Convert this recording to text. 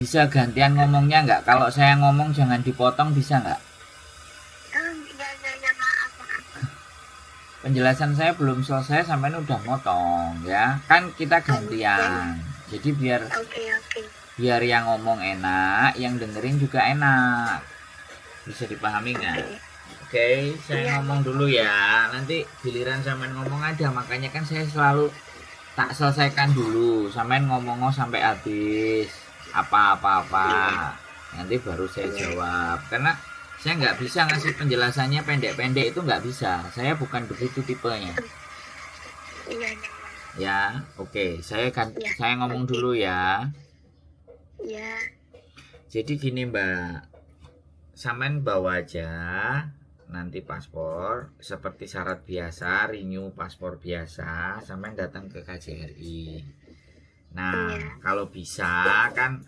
Bisa gantian ngomongnya nggak? Kalau saya ngomong jangan dipotong, bisa nggak? Ya, maaf, maaf. Penjelasan saya belum selesai sampai udah motong ya. Kan kita Ya, gantian. Jadi biar oke, oke. biar yang ngomong enak, yang dengerin juga enak. Bisa dipahami nggak? Oke. Oke, saya Iya, ngomong dulu ya. Nanti giliran sampean ngomong aja. Makanya kan saya selalu tak selesaikan dulu. Sampean ngomong sampai habis. Apa-apa-apa. iya, Nanti baru saya iya, jawab. Karena saya nggak bisa ngasih penjelasannya pendek-pendek, itu nggak bisa. Saya bukan begitu tipenya. iya, Ya, oke. iya, Saya ngomong oke. dulu ya. Iya, Jadi gini Mbak, sampean bawa aja nanti paspor seperti syarat biasa, renew paspor biasa, sampean datang ke KJRI. Nah, iya, kalau bisa kan